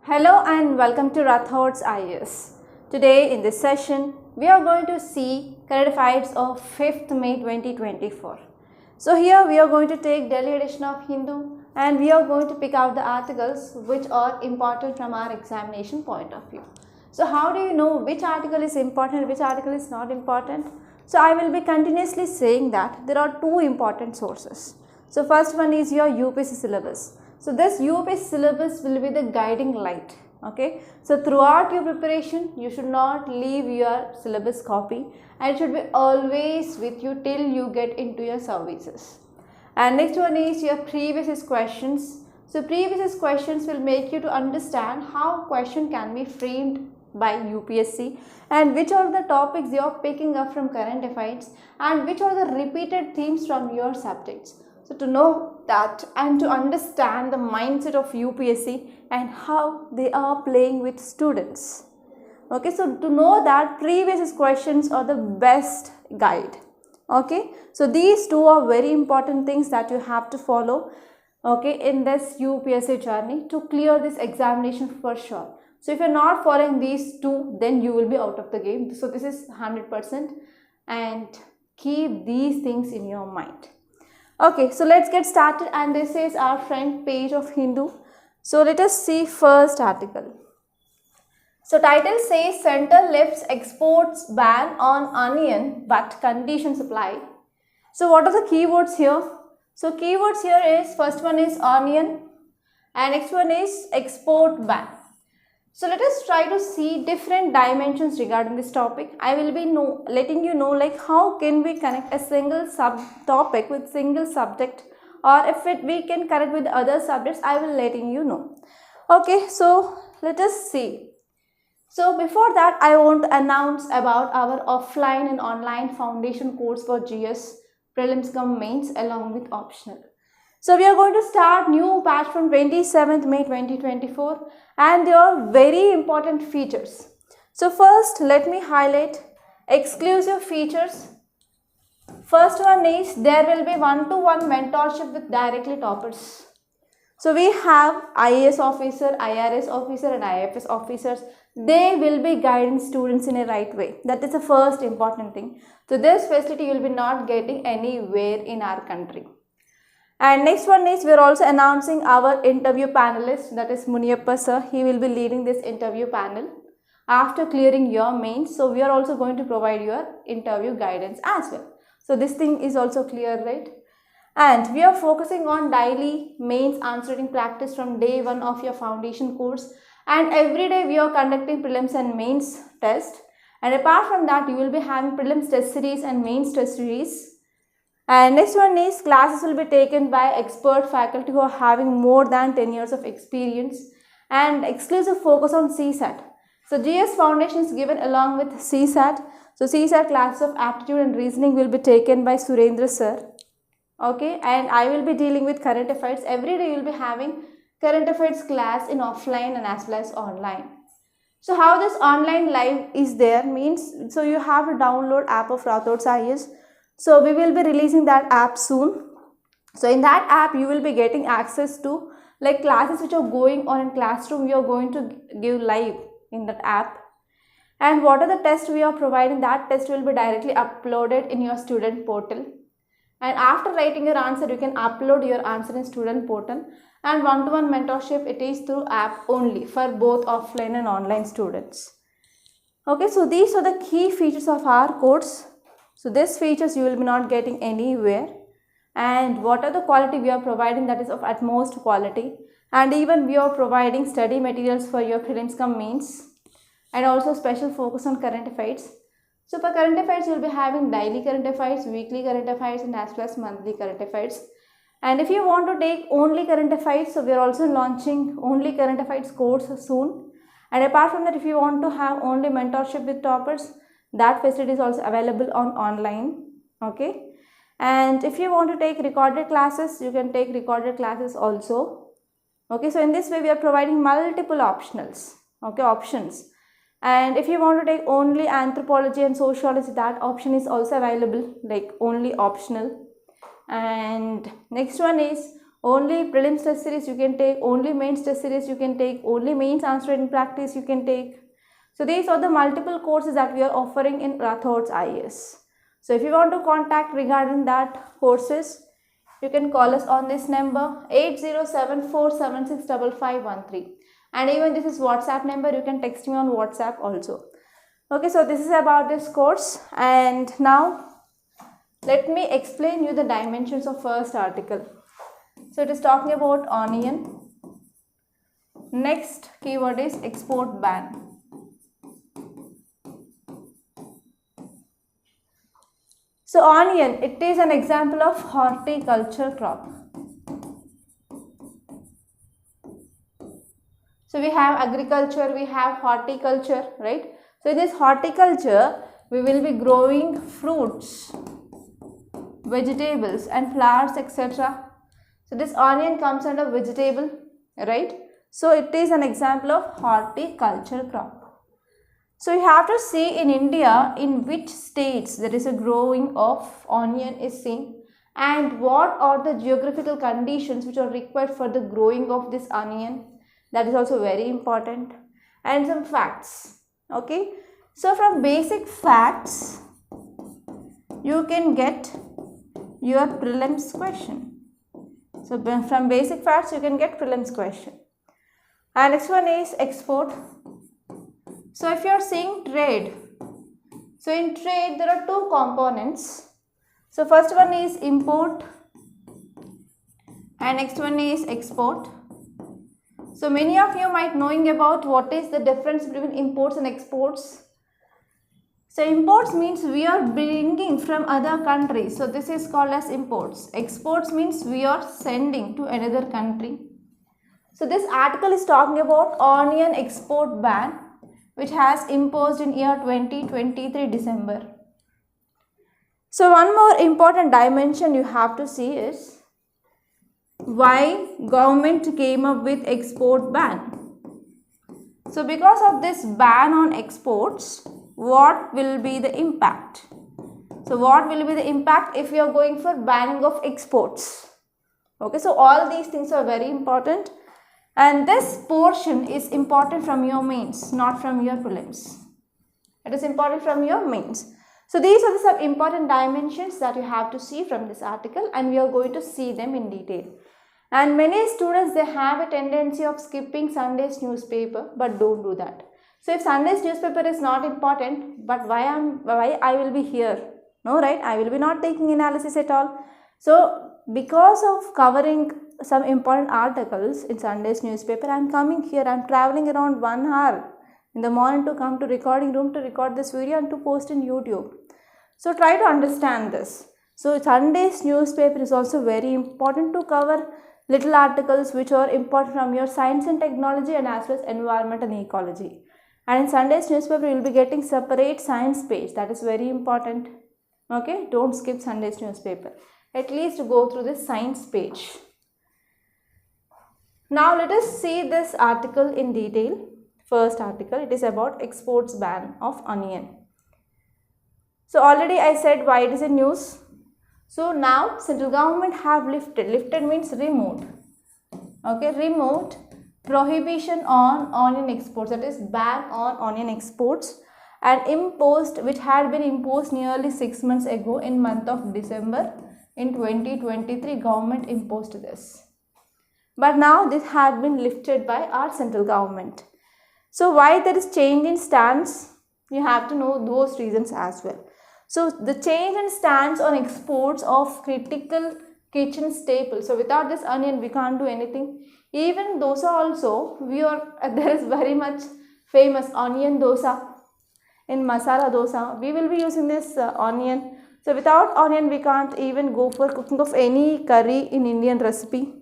Hello and welcome to Rathods IAS. Today in this session, we are going to see current affairs of 5th May 2024. So here we are going to take daily edition of Hindu and we are going to pick out the articles which are important from our examination point of view. So how do you know which article is important, which article is not important? So I will be continuously saying that there are two important sources. So first one is your UPSC syllabus. So this UPSC syllabus will be the guiding light. Okay. So throughout your preparation, you should not leave your syllabus copy and it should be always with you till you get into your services. And next one is your previous questions. So previous questions will make you to understand how question can be framed by UPSC and which are the topics you are picking up from current affairs and which are the repeated themes from your subjects. So to know that and to understand the mindset of UPSC and how they are playing with students. Okay, so to know that previous questions are the best guide. Okay, so these two are very important things that you have to follow, okay, in this UPSC journey to clear this examination for sure. So if you're not following these two, then you will be out of the game. So this is 100% and keep these things in your mind. Okay, so let's get started and this is our front page of Hindu. So let us see first article. So title says Center lifts exports ban on onion but conditions apply. So what are the keywords here? So keywords here is first one is onion and next one is export ban. So let us try to see different dimensions regarding this topic. I will be letting you know like how can we connect a single subtopic with single subject, or if we can connect with other subjects, I will letting you know. Okay, so let us see. So before that, I want to announce about our offline and online foundation course for GS, prelims cum mains along with optional. So we are going to start new batch from 27th May 2024 and there are very important features. So first let me highlight exclusive features. First one is there will be one-to-one mentorship with directly toppers. So we have IAS officer, IRS officer and IFS officers. They will be guiding students in a right way. That is the first important thing. So this facility you will be not getting anywhere in our country. And next one is we are also announcing our interview panelist, that is Muniyappa sir. He will be leading this interview panel after clearing your mains. So we are also going to provide your interview guidance as well. So this thing is also clear, right? And we are focusing on daily mains answering practice from day one of your foundation course. And every day we are conducting prelims and mains test. And apart from that, you will be having prelims test series and mains test series. And next one is classes will be taken by expert faculty who are having more than 10 years of experience and exclusive focus on CSAT. So GS Foundation is given along with CSAT. So CSAT classes of aptitude and reasoning will be taken by Surendra sir. Okay, and I will be dealing with current affairs. Every day you will be having current affairs class in offline and as well as online. So how this online live is there means, so you have to download app of Rathods IAS. So we will be releasing that app soon. So in that app, you will be getting access to like classes which are going on in classroom. We are going to give live in that app. And what are the tests we are providing? That test will be directly uploaded in your student portal. And after writing your answer, you can upload your answer in student portal. And one-to-one mentorship, it is through app only for both offline and online students. Okay, so these are the key features of our course. So these features you will be not getting anywhere. And what are the quality we are providing? That is of utmost quality. And even we are providing study materials for your prelims cum mains. And also special focus on current affairs. So for current affairs, you will be having daily current affairs, weekly current affairs and as well as monthly current affairs. And if you want to take only current affairs, so we are also launching only current affairs course soon. And apart from that, if you want to have only mentorship with toppers, that facility is also available on online. Okay, and if you want to take recorded classes, you can take recorded classes also. Okay, so in this way we are providing multiple optionals, okay, options. And if you want to take only anthropology and sociology, that option is also available, like only optional. And next one is only prelims test series you can take, only mains test series you can take, only mains answer in practice you can take. So these are the multiple courses that we are offering in Rathods IAS. So if you want to contact regarding that courses, you can call us on this number 8074765513, and even this is WhatsApp number, you can text me on WhatsApp also. Okay, so this is about this course, and now let me explain you the dimensions of first article. So it is talking about onion. Next keyword is export ban. So onion, it is an example of horticulture crop. So we have agriculture, we have horticulture, right? So in this horticulture, we will be growing fruits, vegetables and flowers, etc. So this onion comes under vegetable, right? So it is an example of horticulture crop. So you have to see in India in which states there is a growing of onion is seen, and what are the geographical conditions which are required for the growing of this onion. That is also very important. And some facts. Okay. So from basic facts, you can get your prelims question. So from basic facts, you can get prelims question. And next one is export. So if you are seeing trade, so in trade there are two components. So first one is import and next one is export. So many of you might knowing about what is the difference between imports and exports. So imports means we are bringing from other countries. So this is called as imports. Exports means we are sending to another country. So this article is talking about onion export ban, which has imposed in year 2023 December. So one more important dimension you have to see is why government came up with export ban. So because of this ban on exports, what will be the impact? So what will be the impact if you are going for banning of exports? Okay, so all these things are very important. And this portion is important from your mains, not from your prelims. It is important from your mains. So these are the some important dimensions that you have to see from this article, and we are going to see them in detail. And many students, they have a tendency of skipping Sunday's newspaper, but don't do that. So if Sunday's newspaper is not important, but why I will be here? No, right? I will be not taking analysis at all. So because of covering some important articles in Sunday's newspaper, I am coming here. I am traveling around 1 hour in the morning to come to recording room to record this video and to post in YouTube. So try to understand this. So Sunday's newspaper is also very important to cover little articles which are important from your science and technology and as well as environment and ecology. And in Sunday's newspaper, you will be getting separate science page. That is very important. Okay, don't skip Sunday's newspaper. At least go through this science page. Now let us see this article in detail. First article, it is about exports ban of onion. So already I said why it is in news. So now central government have lifted means removed. Okay, removed prohibition on onion exports, that is ban on onion exports, and imposed, which had been imposed nearly 6 months ago in month of December in 2023, government imposed this. But now this had been lifted by our central government. So why there is change in stance? You have to know those reasons as well. So the change in stance on exports of critical kitchen staples. So without this onion we can't do anything. Even dosa also, there is very much famous onion dosa. In masala dosa, we will be using this onion. So without onion we can't even go for cooking of any curry in Indian recipe.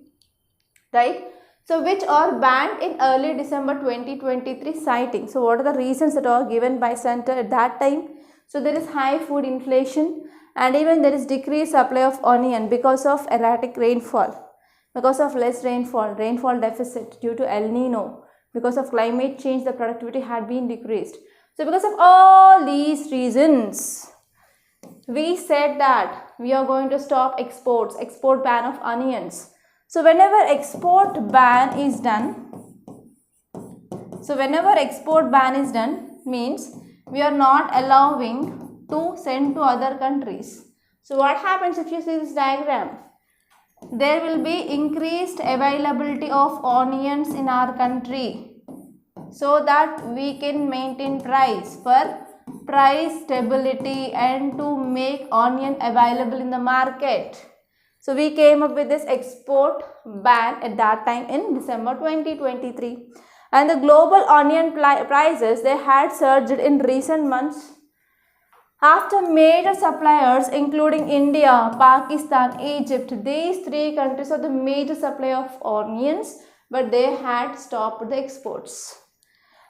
Right? So which are banned in early December 2023 citing. So what are the reasons that are given by center at that time? So there is high food inflation, and even there is decreased supply of onion because of erratic rainfall, because of less rainfall deficit due to El Nino, because of climate change the productivity had been decreased. So because of all these reasons, we said that we are going to stop export ban of onions. So whenever export ban is done, means we are not allowing to send to other countries. So what happens if you see this diagram? There will be increased availability of onions in our country so that we can maintain price for price stability and to make onion available in the market. So we came up with this export ban at that time in December 2023. And the global onion prices, they had surged in recent months after major suppliers including India, Pakistan, Egypt. These three countries are the major supplier of onions, but they had stopped the exports.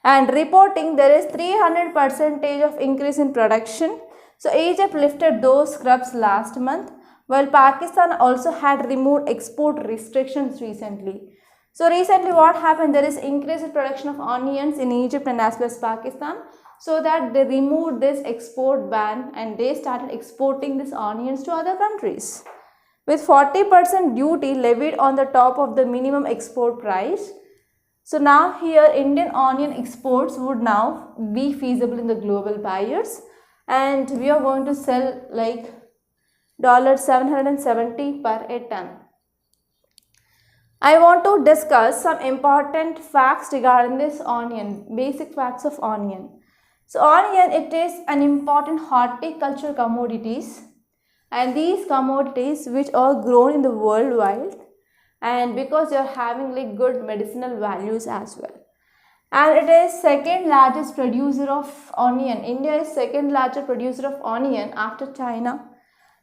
And reporting there is 300% of increase in production. So Egypt lifted those crops last month, while Pakistan also had removed export restrictions recently. So recently what happened, there is increase in production of onions in Egypt and as well as Pakistan, so that they removed this export ban and they started exporting these onions to other countries. With 40% duty levied on the top of the minimum export price. So now here Indian onion exports would now be feasible in the global buyers, and we are going to sell like $770 per a ton. I want to discuss some important facts regarding this onion, basic facts of onion. So onion, it is an important horticultural commodities, and these commodities which are grown in the worldwide, and because they are having like good medicinal values as well. And it is second largest producer of onion. India is second largest producer of onion after China,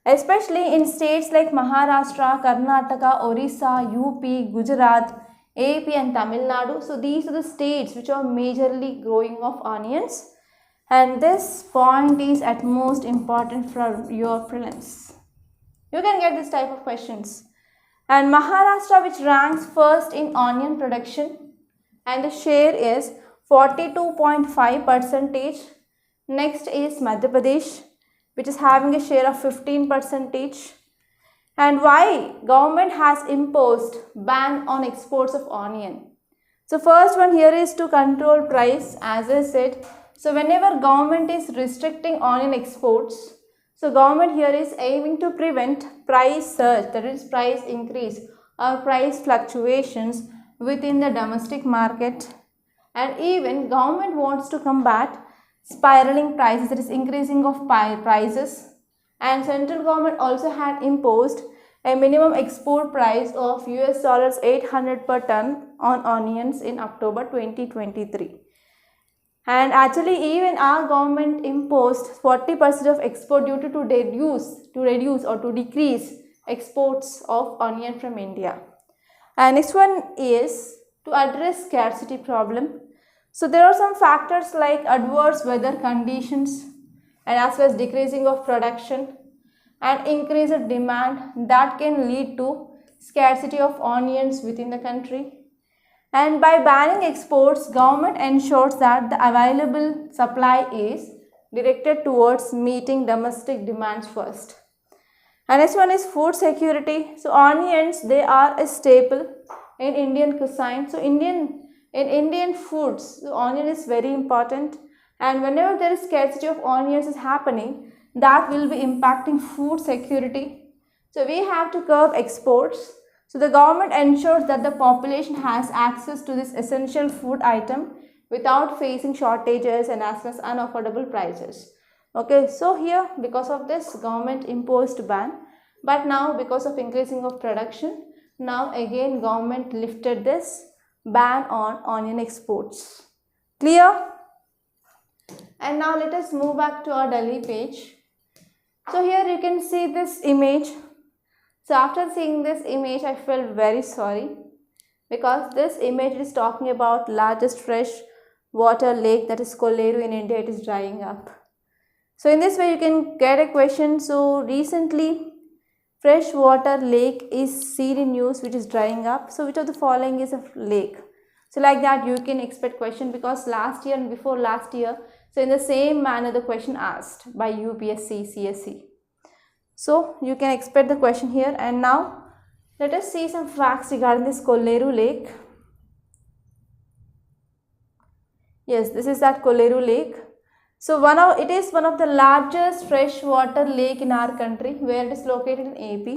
especially in states like Maharashtra, Karnataka, Orissa, UP, Gujarat, AP and Tamil Nadu. So these are the states which are majorly growing of onions, and this point is at most important for your prelims. You can get this type of questions. And Maharashtra, which ranks first in onion production, and the share is 42.5%. Next is Madhya Pradesh, which is having a share of 15%. And why government has imposed ban on exports of onion? So first one here is to control price, as I said. So whenever government is restricting onion exports, so government here is aiming to prevent price surge, that is price increase or price fluctuations within the domestic market. And even government wants to combat spiraling prices, that is increasing of prices. And central government also had imposed a minimum export price of $800 per ton on onions in October 2023. And actually even our government imposed 40% of export duty to reduce or to decrease exports of onion from India. And next one is to address scarcity problem. So there are some factors like adverse weather conditions and as well as decreasing of production and increased demand that can lead to scarcity of onions within the country. And by banning exports, government ensures that the available supply is directed towards meeting domestic demands first. And next one is food security. So onions, they are a staple in Indian cuisine. So in Indian foods, so onion is very important, and whenever there is scarcity of onions is happening, that will be impacting food security. So we have to curb exports. So the government ensures that the population has access to this essential food item without facing shortages and as well as unaffordable prices. Okay, so here because of this government imposed ban, but now because of increasing of production, now again government lifted this ban on onion exports. Clear? And now let us move back to our Delhi page. So here you can see this image. So after seeing this image, I felt very sorry because this image is talking about largest fresh water lake, that is Kolleru in India. It is drying up. So in this way you can get a question. So recently freshwater lake is seen in news which is drying up. So which of the following is a lake? So like that you can expect question, because last year and before last year, so in the same manner the question asked by UPSC, CSC. So you can expect the question here. And now Let us see some facts regarding this Kolleru Lake. Yes, this is that Kolleru Lake. So it is one of the largest freshwater lake in our country, where it is located in AP,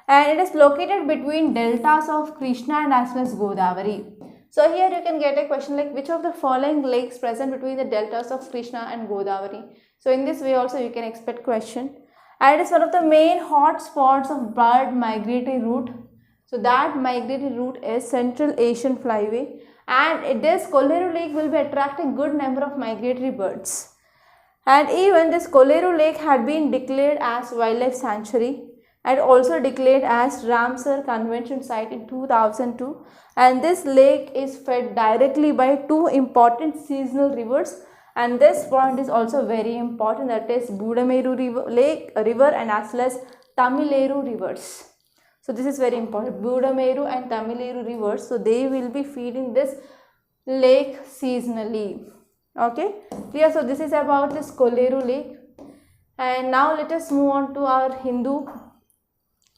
and it is located between deltas of Krishna and as well as Godavari. So here you can get a question like, which of the following lakes present between the deltas of Krishna and Godavari? So in this way also you can expect question. And it is one of the main hot spots of bird migratory route. So that migratory route is Central Asian Flyway, and this Kolleru Lake will be attracting good number of migratory birds. And even this Kolleru Lake had been declared as wildlife sanctuary and also declared as Ramsar Convention site in 2002. And this lake is fed directly by two important seasonal rivers, and this point is also very important, that is Budameru river and as well as Tamileru rivers. So this is very important, Budameru and Tamileru rivers. So they will be feeding this lake seasonally. Okay, clear? So this is about this Kolleru Lake. And now let us move on to our Hindu,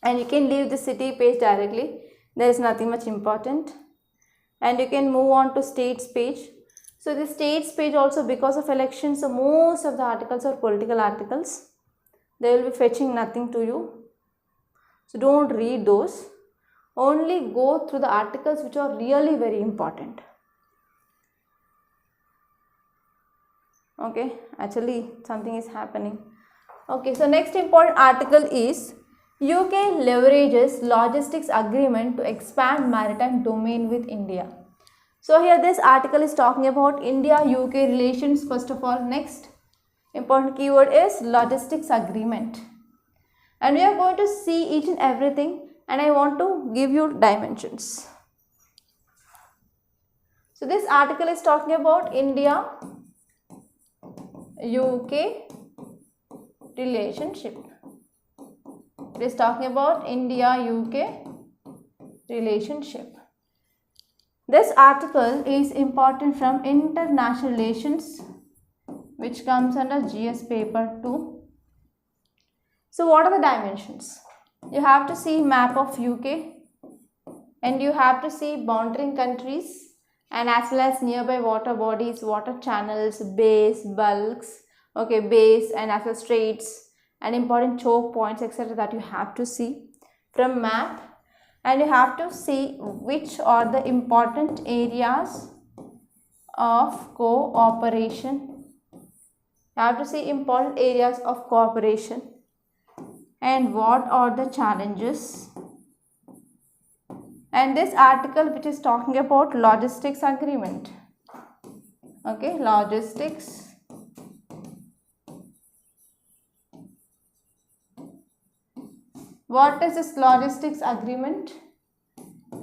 and you can leave the city page directly, there is nothing much important, and you can move on to states page. So the states page also, because of elections, so most of the articles are political articles, they will be fetching nothing to you, so don't read those, only go through the articles which are really very important. Okay, actually something is happening. Okay, so next important article is UK leverages logistics agreement to expand maritime domain with India. So here this article is talking about India-UK relations first of all. Next important keyword is logistics agreement. And we are going to see each and everything, and I want to give you dimensions. So this article is talking about India-UK relationship. It is talking about India-UK relationship. This article is important from international relations, which comes under GS paper 2. So what are the dimensions? You have to see map of UK, and you have to see boundary countries, and as well as nearby water bodies, water channels, bays, bulks, okay, bays and as well as straits, and important choke points, etc. that you have to see from map. And you have to see which are the important areas of cooperation. You have to see important areas of cooperation and what are the challenges. And this article which is talking about logistics agreement. Okay, logistics. What is this logistics agreement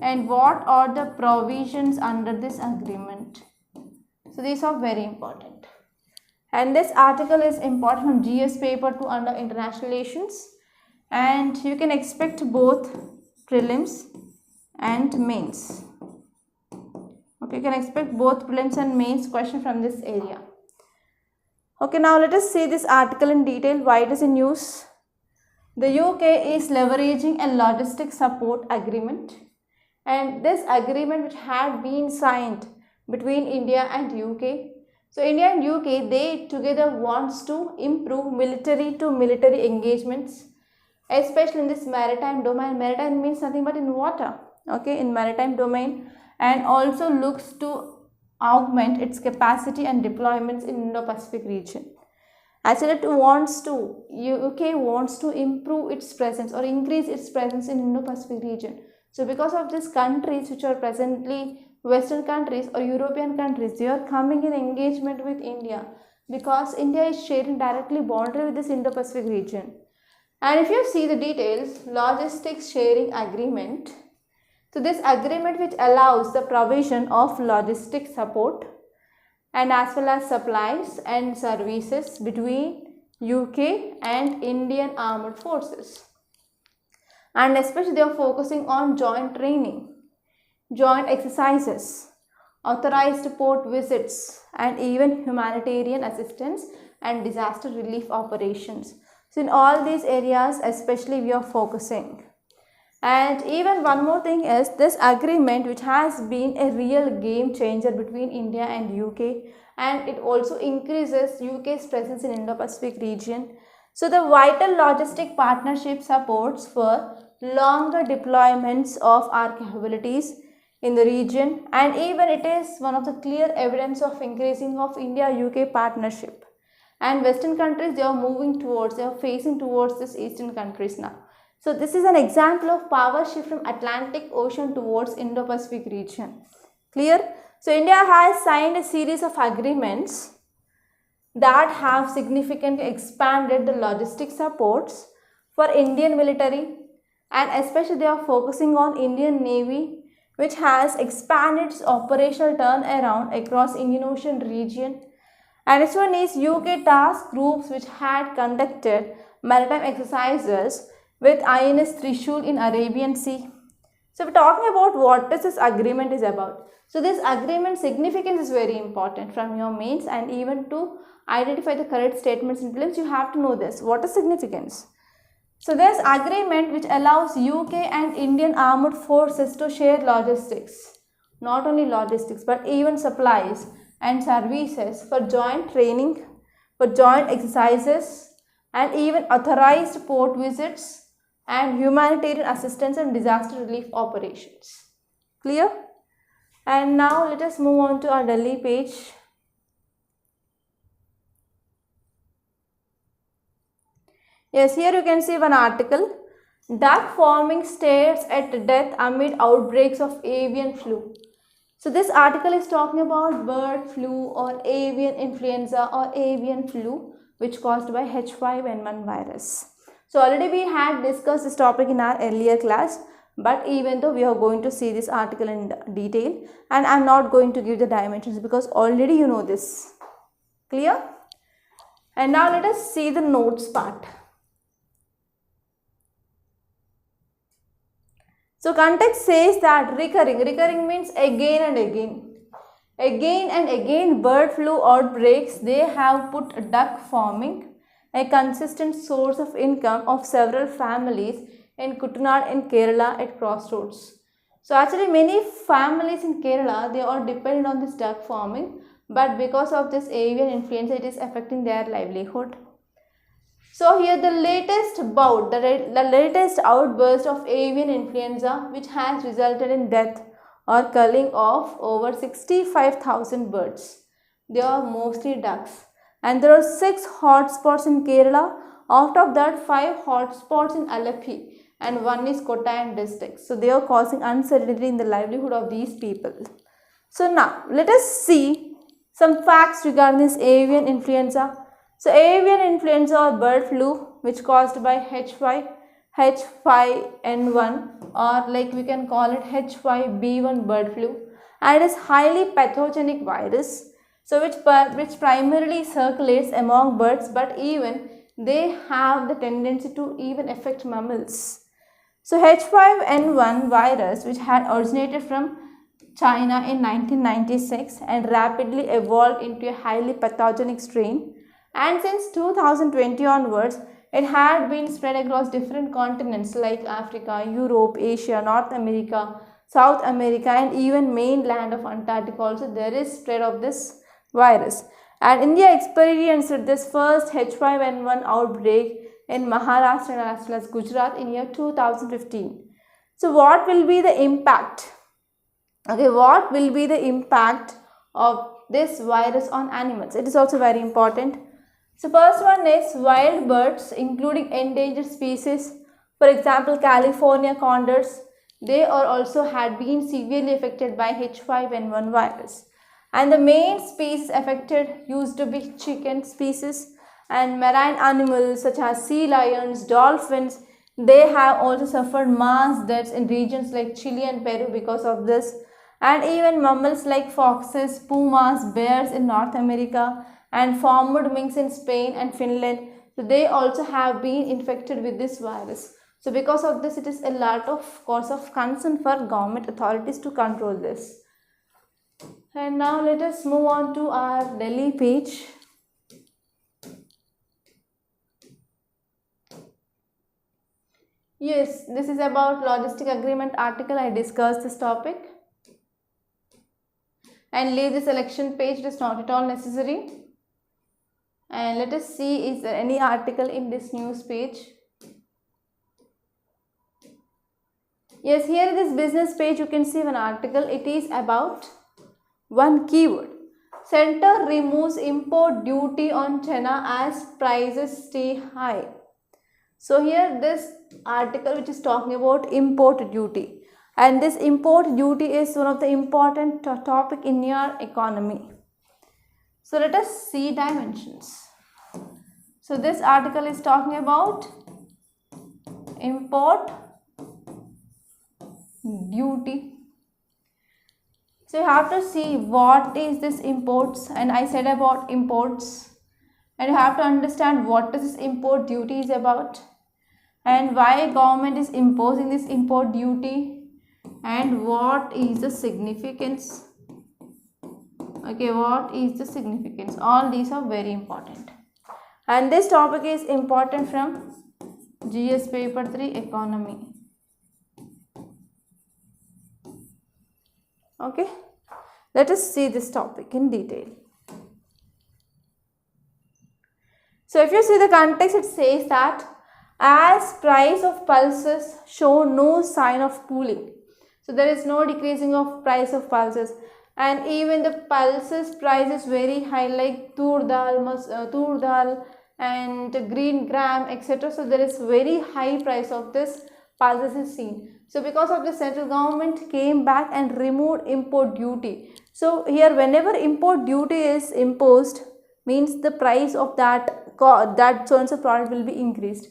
and what are the provisions under this agreement? So these are very important. And this article is important from GS paper 2 under international relations, and you can expect both prelims and mains. Okay, you can expect both prelims and mains question from this area. Okay, now let us see this article in detail, why it is in use. The UK is leveraging a logistics support agreement, and this agreement which had been signed between India and UK. So India and UK, they together wants to improve military to military engagements, especially in this maritime domain. Maritime means nothing but in water, okay, in maritime domain, and also looks to augment its capacity and deployments in Indo-Pacific region. Actually, UK wants to improve its presence or increase its presence in Indo-Pacific region. So because of these countries which are presently Western countries or European countries, they are coming in engagement with India because India is sharing directly boundary with this Indo-Pacific region. And if you see the details, logistics sharing agreement. So this agreement which allows the provision of logistics support and as well as supplies and services between UK and Indian Armed Forces. And especially they are focusing on joint training, joint exercises, authorized port visits, and even humanitarian assistance and disaster relief operations. So in all these areas especially we are focusing. And even one more thing is this agreement, which has been a real game changer between India and UK, and it also increases UK's presence in Indo-Pacific region. So the vital logistic partnership supports for longer deployments of our capabilities in the region, and even it is one of the clear evidence of increasing of India-UK partnership. And Western countries, they are facing towards this Eastern countries now. So this is an example of power shift from Atlantic Ocean towards Indo-Pacific region. Clear? So India has signed a series of agreements that have significantly expanded the logistic supports for Indian military, and especially they are focusing on Indian Navy, which has expanded its operational turnaround across Indian Ocean region. And this one is UK task groups, which had conducted maritime exercises with INS Trishul in Arabian Sea. So we're talking about what this agreement is about. So this agreement significance is very important from your mains, and even to identify the correct statements and claims, you have to know this. What is significance? So this agreement, which allows UK and Indian armed forces to share logistics, not only logistics but even supplies and services for joint training, for joint exercises, and even authorized port visits and humanitarian assistance and disaster relief operations. Clear? And now let us move on to our Delhi page. Yes, here you can see one article. Duck farming stares at death amid outbreaks of avian flu. So this article is talking about bird flu or avian influenza or avian flu, which caused by H5N1 virus. So already we had discussed this topic in our earlier class, but even though we are going to see this article in detail, and I am not going to give the dimensions because already you know this. Clear? And now let us see the notes part. So context says that recurring means again and again. Again and again bird flu outbreaks, they have put duck farming, a consistent source of income of several families in Kuttanad in Kerala, at crossroads. So actually many families in Kerala, they are dependent on this duck farming, but because of this avian influenza, it is affecting their livelihood. So here the latest bout, the latest outburst of avian influenza, which has resulted in death or culling of over 65,000 birds. They are mostly ducks. And there are 6 hotspots in Kerala. Out of that, 5 hotspots in Alleppey and 1 is Kottayam district. So they are causing uncertainty in the livelihood of these people. So now let us see some facts regarding this avian influenza. So avian influenza or bird flu, which caused by H5N1, or like we can call it H5B1 bird flu, and it is highly pathogenic virus, so which primarily circulates among birds, but even they have the tendency to even affect mammals. So H5N1 virus, which had originated from China in 1996 and rapidly evolved into a highly pathogenic strain. And since 2020 onwards, it had been spread across different continents like Africa, Europe, Asia, North America, South America, and even mainland of Antarctica also there is spread of this virus. And India experienced this first H5N1 outbreak in Maharashtra as well as Gujarat in year 2015. So what will be the impact? Okay, what will be the impact of this virus on animals? It is also very important. So first one is wild birds, including endangered species. For example, California condors, they are also had been severely affected by H5N1 virus. And the main species affected used to be chicken species, and marine animals such as sea lions, dolphins, they have also suffered mass deaths in regions like Chile and Peru because of this. And even mammals like foxes, pumas, bears in North America, and farmed minks in Spain and Finland, so they also have been infected with this virus. So because of this, it is a lot of cause of concern for government authorities to control this. And now let us move on to our Delhi page. Yes, this is about logistic agreement article. I discussed this topic. And leave the selection page, it is not at all necessary. And let us see, is there any article in this news page? Yes, here in this business page you can see one article. It is about one keyword. Center removes import duty on China as prices stay high. So here this article which is talking about import duty, and this import duty is one of the important topic in your economy. So let us see dimensions. So this article is talking about import duty. So you have to see what is this imports, and I said about imports, and you have to understand what is this import duty is about, and why government is imposing this import duty, and what is the significance. Okay, what is the significance? All these are very important, and this topic is important from GS paper 3 economy. Okay, let us see this topic in detail. So if you see the context, it says that as price of pulses show no sign of cooling. So there is no decreasing of price of pulses, and even the pulses price is very high, like tur dal and green gram, etc. So there is very high price of this pulses is seen. So because of this, central government came back and removed import duty. So here whenever import duty is imposed, means the price of that so and so product will be increased.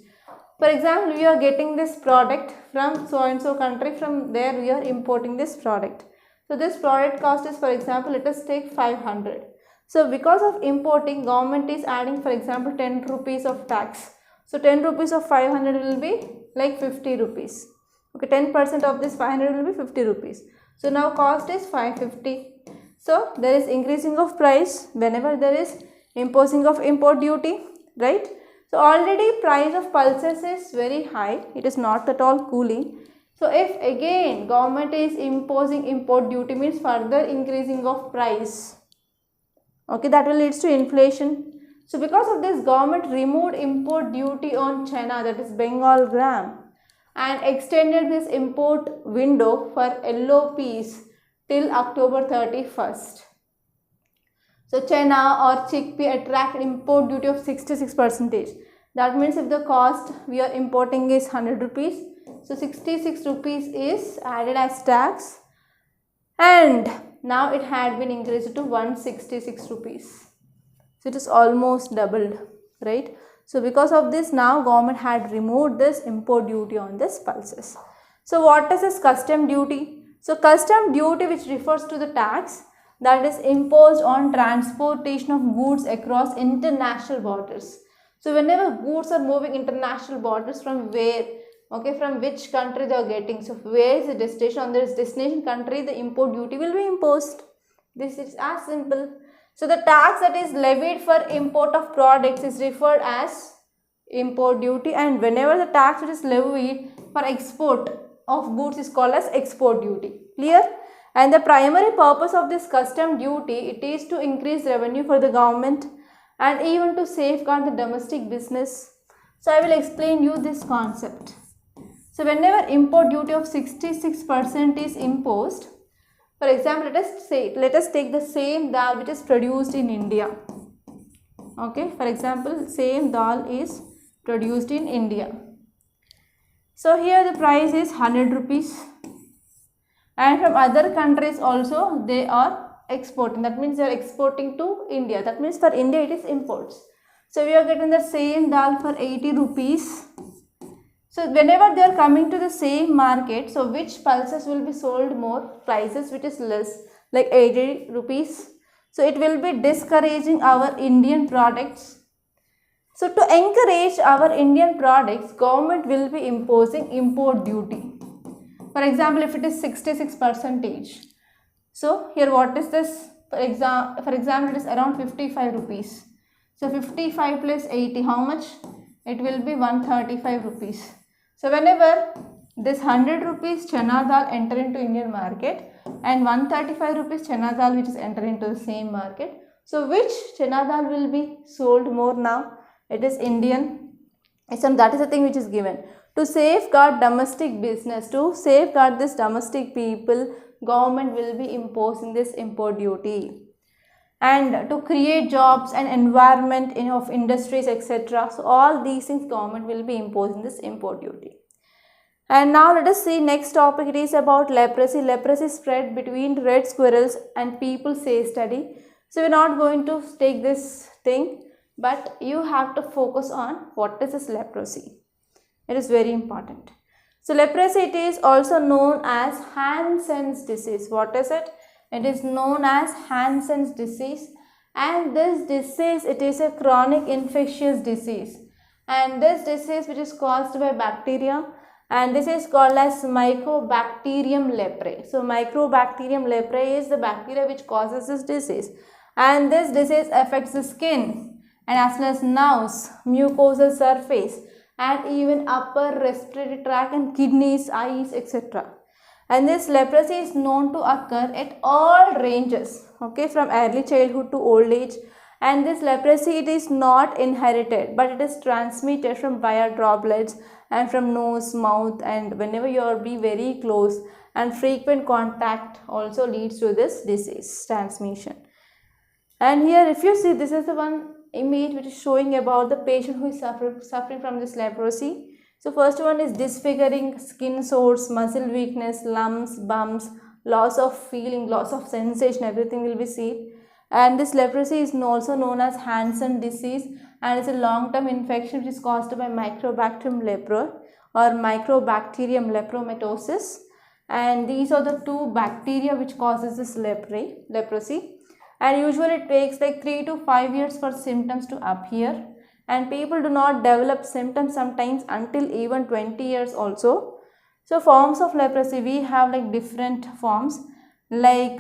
For example, we are getting this product from so and so country, from there we are importing this product. So this product cost is, for example, let us take 500. So because of importing, government is adding, for example, 10 rupees of tax. So 10 rupees of 500 will be like 50 rupees. Okay, 10% of this 500 will be 50 rupees. So now cost is 550. So there is increasing of price whenever there is imposing of import duty, right? So already price of pulses is very high. It is not at all cooling. So if again government is imposing import duty, means further increasing of price. Okay, that will lead to inflation. So because of this, government removed import duty on China, that is Bengal gram, and extended this import window for yellow peas till October 31st. So China or chickpea attract import duty of 66%. That means if the cost we are importing is 100 rupees, so 66 rupees is added as tax, and now it had been increased to 166 rupees. So it is almost doubled, right? So because of this, now government had removed this import duty on this pulses. So what is this custom duty? So custom duty, which refers to the tax that is imposed on transportation of goods across international borders. So whenever goods are moving international borders, from where, okay, from which country they are getting, so where is the destination, on this destination country the import duty will be imposed. This is as simple. So the tax that is levied for import of products is referred as import duty, and whenever the tax which is levied for export of goods is called as export duty. Clear? And the primary purpose of this custom duty, it is to increase revenue for the government and even to safeguard the domestic business. So I will explain you this concept. So whenever import duty of 66% is imposed, for example, let us take the same dal which is produced in India. Okay, for example, same dal is produced in India. So here the price is 100 rupees, and from other countries also they are exporting. That means they are exporting to India. That means for India it is imports. So we are getting the same dal for 80 rupees. So whenever they are coming to the same market, so which pulses will be sold more, prices which is less, like 80 rupees. So it will be discouraging our Indian products. So to encourage our Indian products, government will be imposing import duty. For example, if it is 66%. So here what is this? For example, it is around 55 rupees. So 55 plus 80, how much? It will be 135 rupees. So whenever this 100 rupees chana dal enter into Indian market and 135 rupees chana dal which is enter into the same market, so which chana dal will be sold more now? It is Indian. So that is the thing which is given. To safeguard domestic business, to safeguard this domestic people, government will be imposing this import duty. And to create jobs and environment of industries, etc. So all these things government will be imposing this import duty. And now let us see next topic. It is about leprosy. Leprosy spread between red squirrels and people say study. So we are not going to take this thing, but you have to focus on what is this leprosy. It is very important. So leprosy, it is also known as Hansen's disease. What is it? It is known as Hansen's disease, and this disease, it is a chronic infectious disease, and this disease which is caused by bacteria, and this is called as Mycobacterium leprae. So Mycobacterium leprae is the bacteria which causes this disease, and this disease affects the skin and as well as nerves, mucosal surface, and even upper respiratory tract and kidneys, eyes, etc. And this leprosy is known to occur at all ranges, okay, from early childhood to old age. And this leprosy, it is not inherited, but it is transmitted from via droplets and from nose, mouth, and whenever you are be very close, and frequent contact also leads to this disease transmission. And here if you see, this is the one image which is showing about the patient who is suffering from this leprosy. So first one is disfiguring, skin sores, muscle weakness, lumps, bumps, loss of feeling, loss of sensation, everything will be seen. And this leprosy is also known as Hansen disease, and it's a long-term infection which is caused by Mycobacterium leprae or Mycobacterium lepromatosis. And these are the two bacteria which causes this leprosy. And usually it takes like 3 to 5 years for symptoms to appear. And people do not develop symptoms sometimes until even 20 years also. So forms of leprosy, we have like different forms, like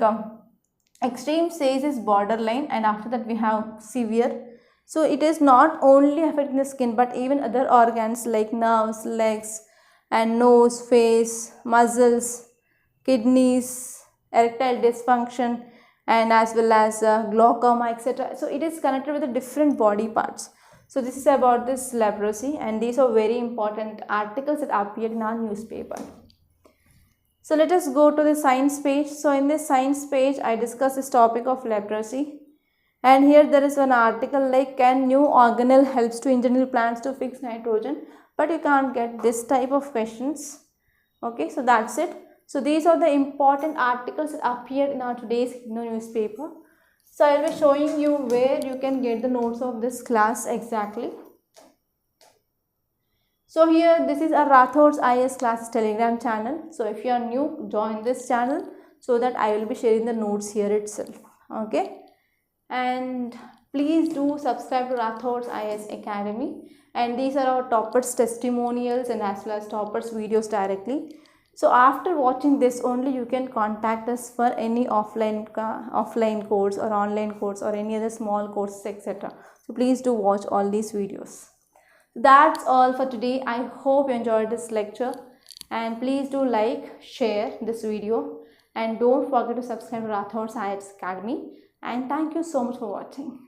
extreme stage is borderline, and after that we have severe. So it is not only affecting the skin but even other organs like nerves, legs, and nose, face, muscles, kidneys, erectile dysfunction, and as well as glaucoma, etc. So it is connected with the different body parts. So this is about this leprosy, and these are very important articles that appeared in our newspaper. So let us go to the science page. So in this science page, I discuss this topic of leprosy. And here there is an article like, can new organelle helps to engineer plants to fix nitrogen? But you can't get this type of questions. Okay, so that's it. So these are the important articles that appeared in our today's newspaper. So I will be showing you where you can get the notes of this class exactly. So here, this is a Rathods IAS classes Telegram channel. So if you are new, join this channel so that I will be sharing the notes here itself. Okay. And please do subscribe to Rathods IAS Academy. And these are our toppers testimonials and as well as toppers videos directly. So after watching this only, you can contact us for any offline course or online course or any other small courses, etc. So please do watch all these videos. That's all for today. I hope you enjoyed this lecture, and please do like, share this video, and don't forget to subscribe to Rathods IAS Academy. And thank you so much for watching.